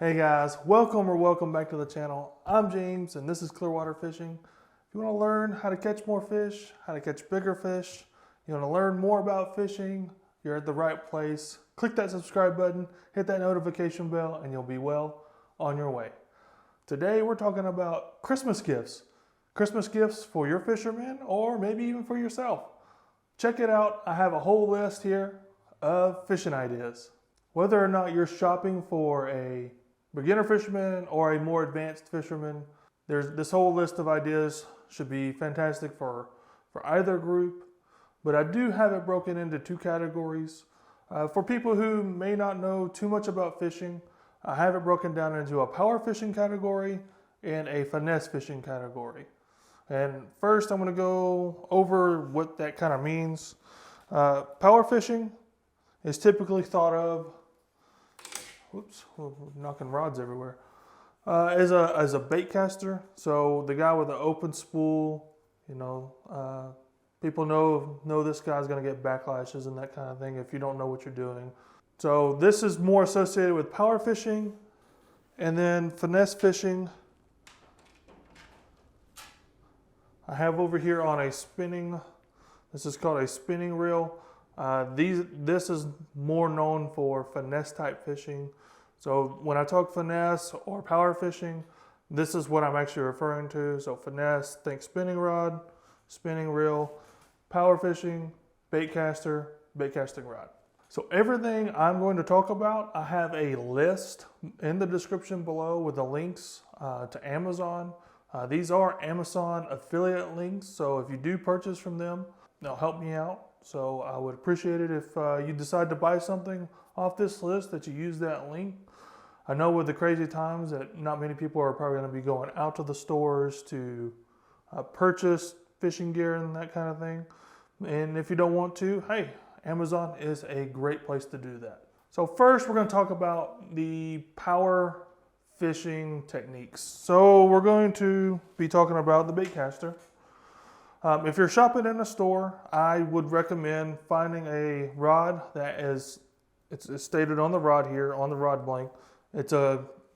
Hey guys, welcome back to the channel. I'm James and this is Clearwater Fishing. If you want to learn how to catch more fish, how to catch bigger fish, you want to learn more about fishing, you're at the right place. Click that subscribe button, hit that notification bell, and you'll be well on your way. Today we're talking about Christmas gifts. Christmas gifts for your fishermen or maybe even for yourself. Check it out. I have a whole list here of fishing ideas. Whether or not you're shopping for a beginner fisherman or a more advanced fisherman, this whole list of ideas should be fantastic for either group. But I do have it broken into two categories. For people who may not know too much about fishing, I have it broken down into a power fishing category and a finesse fishing category. And first I'm going to go over what that kind of means. Power fishing is typically thought of, whoops, we're knocking rods everywhere, as a bait caster. So the guy with the open spool, people know this guy's going to get backlashes and that kind of thing if you don't know what you're doing. So this is more associated with power fishing. And then finesse fishing, I have over here on a spinning, this is called a spinning reel. This is more known for finesse type fishing. So when I talk finesse or power fishing, this is what I'm actually referring to. So finesse, think spinning rod, spinning reel, power fishing, bait casting rod. So everything I'm going to talk about, I have a list in the description below with the links to Amazon. These are Amazon affiliate links, so if you do purchase from them, they'll help me out. So I would appreciate it if you decide to buy something off this list that you use that link. I know with the crazy times that not many people are probably going to be going out to the stores to purchase fishing gear and that kind of thing. And if you don't want to, hey, Amazon is a great place to do that. So first we're going to talk about the power fishing techniques. So we're going to be talking about the bait caster. If you're shopping in a store, I would recommend finding a rod that it's stated on the rod here, on the rod blank. It's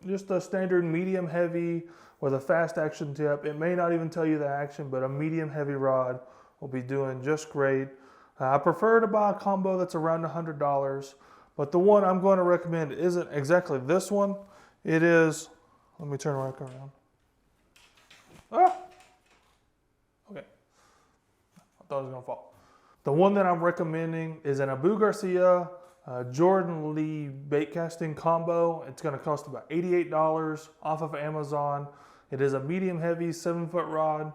just a standard medium heavy with a fast action tip. It may not even tell you the action, but a medium heavy rod will be doing just great. I prefer to buy a combo that's around $100, but the one I'm going to recommend isn't exactly this one. It is, let me turn right around. Ah! Okay. I thought it was going to fall. The one that I'm recommending is an Abu Garcia Jordan Lee bait casting combo. It's going to cost about $88 off of Amazon. It is a medium heavy 7-foot rod.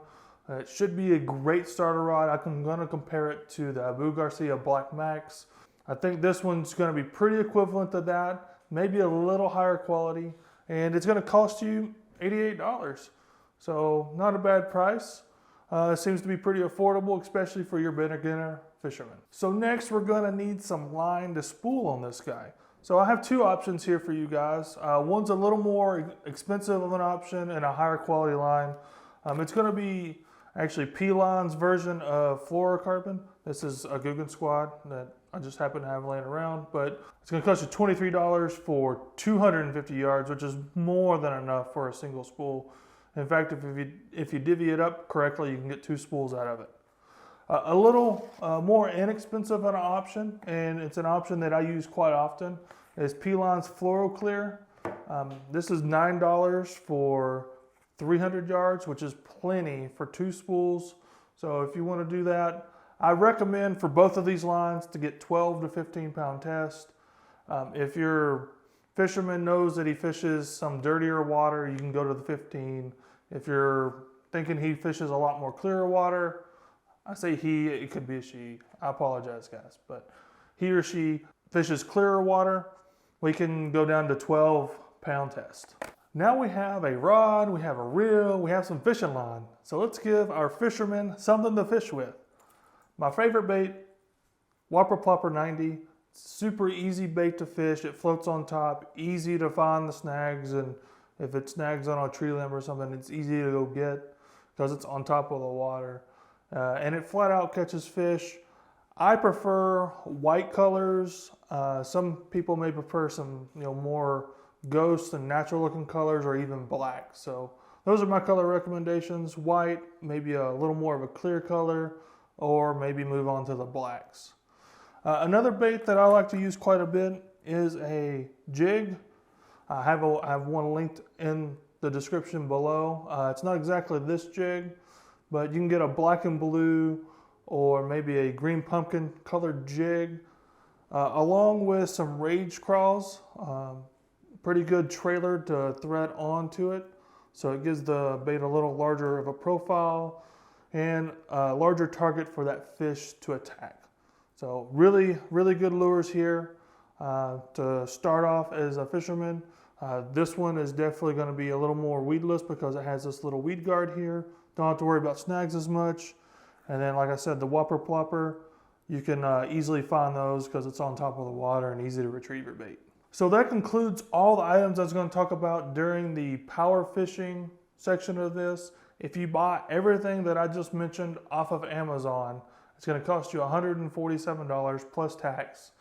It should be a great starter rod. I'm going to compare it to the Abu Garcia Black Max. I think this one's going to be pretty equivalent to that, maybe a little higher quality, and it's going to cost you $88. So not a bad price. It seems to be pretty affordable, especially for your beginner fisherman. So next we're going to need some line to spool on this guy. So I have two options here for you guys. One's a little more expensive of an option and a higher quality line. It's going to be actually P-Line's version of fluorocarbon. This is a Guggen Squad that I just happen to have laying around, but it's going to cost you $23 for 250 yards, which is more than enough for a single spool. In fact, if you divvy it up correctly, you can get 2 spools out of it. A little more inexpensive an option, and it's an option that I use quite often, is P-Line's FluoroClear. This is $9 for 300 yards, which is plenty for 2 spools. So if you want to do that, I recommend for both of these lines to get 12 to 15 pound test. If your fisherman knows that he fishes some dirtier water, you can go to the 15. If you're thinking he fishes a lot more clearer water, I say he, it could be a she. I apologize, guys, but he or she fishes clearer water, we can go down to 12 pound test. Now we have a rod, we have a reel, we have some fishing line. So let's give our fishermen something to fish with. My favorite bait, Whopper Plopper 90. Super easy bait to fish. It floats on top, easy to find the snags, and if it snags on a tree limb or something, it's easy to go get because it's on top of the water. And it flat out catches fish. I prefer white colors. Some people may prefer some more ghosts and natural looking colors, or even black. So those are my color recommendations: white, maybe a little more of a clear color, or maybe move on to the blacks. Another bait that I like to use quite a bit is a jig. I have one linked in the description below. It's not exactly this jig, but you can get a black and blue or maybe a green pumpkin colored jig, along with some rage crawls. Pretty good trailer to thread onto it, so it gives the bait a little larger of a profile and a larger target for that fish to attack. So really good lures here to start off as a fisherman. This one is definitely going to be a little more weedless because it has this little weed guard here. Don't have to worry about snags as much. And then, like I said, the whopper plopper, you can easily find those because it's on top of the water and easy to retrieve your bait. So that concludes all the items I was going to talk about during the power fishing section of this. If you buy everything that I just mentioned off of Amazon, it's going to cost you $147 plus tax.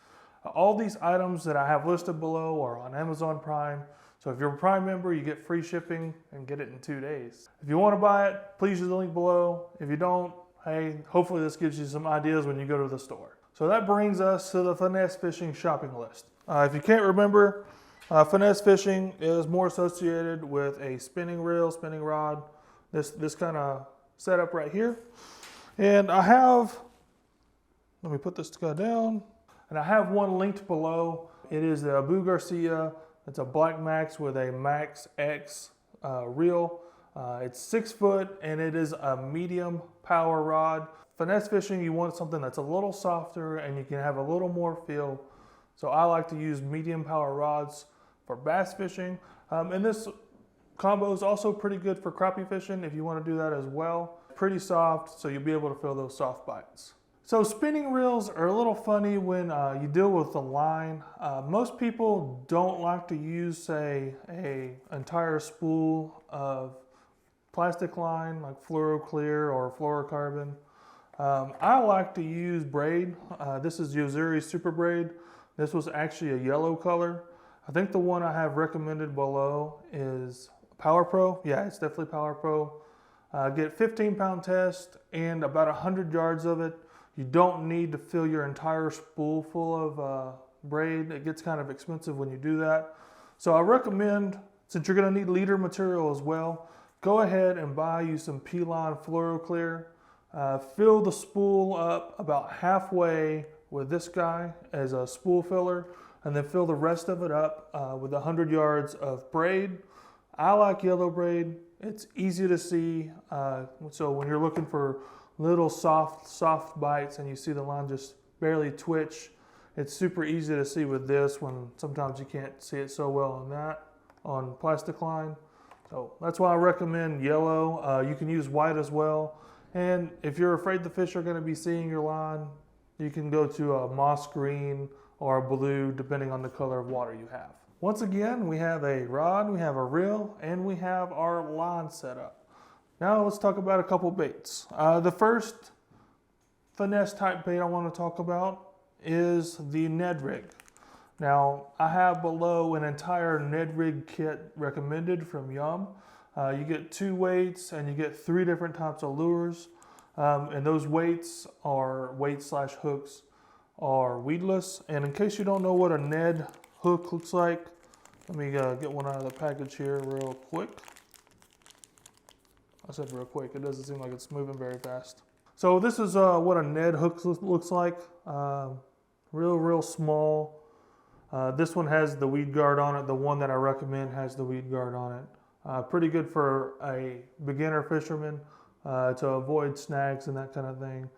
All these items that I have listed below are on Amazon Prime. So if you're a Prime member, you get free shipping and get it in 2 days. If you want to buy it, please use the link below. If you don't, hey, hopefully this gives you some ideas when you go to the store. So that brings us to the Finesse Fishing shopping list. If you can't remember, Finesse Fishing is more associated with a spinning reel, spinning rod, this kind of setup right here. And I have, let me put this guy down, and I have one linked below. It is the Abu Garcia. It's a Black Max with a Max X reel. It's 6 foot and it is a medium power rod. Finesse fishing, you want something that's a little softer and you can have a little more feel. So I like to use medium power rods for bass fishing. And this combo is also pretty good for crappie fishing if you want to do that as well. Pretty soft, so you'll be able to feel those soft bites. So spinning reels are a little funny when you deal with the line. Most people don't like to use, say, an entire spool of plastic line like fluoro clear or fluorocarbon. I like to use braid. This is Yozuri Super Braid. This was actually a yellow color. I think the one I have recommended below is Power Pro. Yeah, it's definitely Power Pro. Get 15-pound test and about 100 yards of it. You don't need to fill your entire spool full of braid. It gets kind of expensive when you do that. So I recommend, since you're going to need leader material as well, go ahead and buy you some P-Line Fluoro Clear. Fill the spool up about halfway with this guy as a spool filler, and then fill the rest of it up with 100 yards of braid. I like yellow braid. It's easy to see. So when you're looking for little soft bites and you see the line just barely twitch, it's super easy to see with this when sometimes you can't see it so well on plastic line. So that's why I recommend yellow. You can use white as well. And if you're afraid the fish are going to be seeing your line, you can go to a moss green or a blue, depending on the color of water you have. Once again, we have a rod, we have a reel, and we have our line set up. Now let's talk about a couple baits. The first finesse type bait I want to talk about is the Ned Rig. Now I have below an entire Ned Rig kit recommended from Yum. You get 2 weights and you get 3 different types of lures. And those weights / hooks are weedless. And in case you don't know what a Ned hook looks like, let me get one out of the package here real quick. I said real quick, it doesn't seem like it's moving very fast. So this is what a Ned hook looks like. Real small. This one has the weed guard on it. The one that I recommend has the weed guard on it. Pretty good for a beginner fisherman to avoid snags and that kind of thing.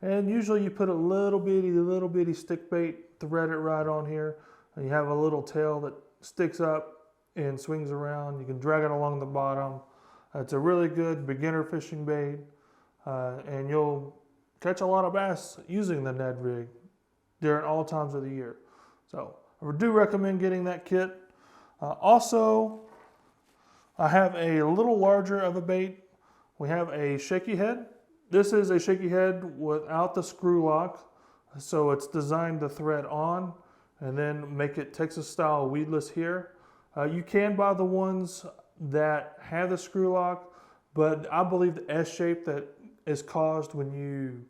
And usually you put a little bitty stick bait, thread it right on here, and you have a little tail that sticks up and swings around. You can drag it along the bottom. It's a really good beginner fishing bait, and you'll catch a lot of bass using the Ned Rig during all times of the year. So I do recommend getting that kit. Also, I have a little larger of a bait. We have a shaky head. This is a shaky head without the screw lock, so it's designed to thread on and then make it Texas style weedless here. You can buy the ones that have the screw lock, but I believe the S shape that is caused when you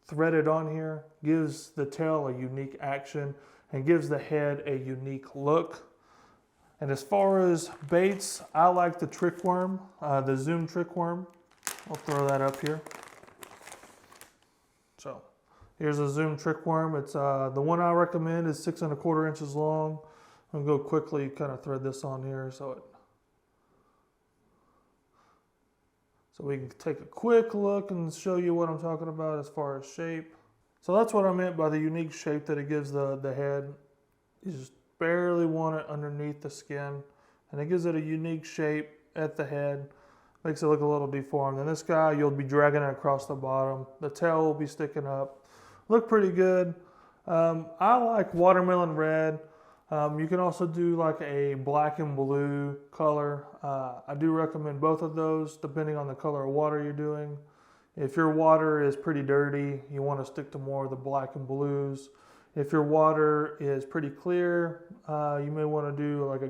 thread it on here gives the tail a unique action and gives the head a unique look. And as far as baits, I like the trick worm, the Zoom trick worm. I'll throw that up here. So here's a Zoom trick worm. It's the one I recommend is 6 1/4 inches long. I'm gonna go quickly kind of thread this on here so we can take a quick look and show you what I'm talking about as far as shape. So that's what I meant by the unique shape that it gives the head. You just barely want it underneath the skin, and it gives it a unique shape at the head. Makes it look a little deformed. And this guy, you'll be dragging it across the bottom. The tail will be sticking up. Look pretty good. I like watermelon red. You can also do like a black and blue color. I do recommend both of those depending on the color of water you're doing. If your water is pretty dirty, you want to stick to more of the black and blues. If your water is pretty clear, you may want to do like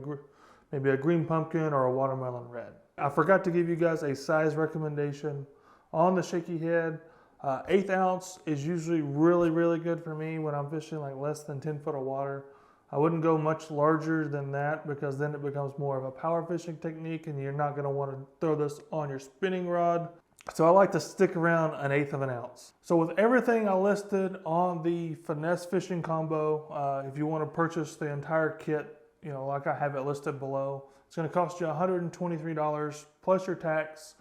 maybe a green pumpkin or a watermelon red. I forgot to give you guys a size recommendation on the shaky head. 1/8 ounce is usually really good for me when I'm fishing like less than 10 foot of water. I wouldn't go much larger than that because then it becomes more of a power fishing technique and you're not going to want to throw this on your spinning rod. So I like to stick around 1/8 of an ounce. So with everything I listed on the Finesse Fishing combo, if you want to purchase the entire kit, you know, like I have it listed below, it's going to cost you $123 plus your tax.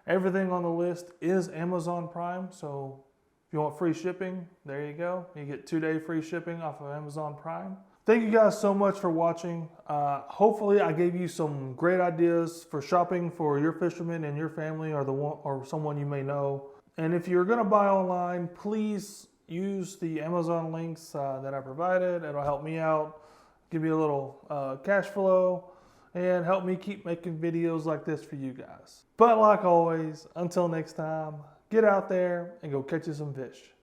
Everything on the list is Amazon Prime, so if you want free shipping, there you go. You get 2-day free shipping off of Amazon Prime. Thank you guys so much for watching. Hopefully I gave you some great ideas for shopping for your fisherman and your family or someone you may know. And if you're gonna buy online, please use the Amazon links that I provided. It'll help me out, give me a little cash flow, and help me keep making videos like this for you guys. But like always, until next time, get out there and go catch you some fish.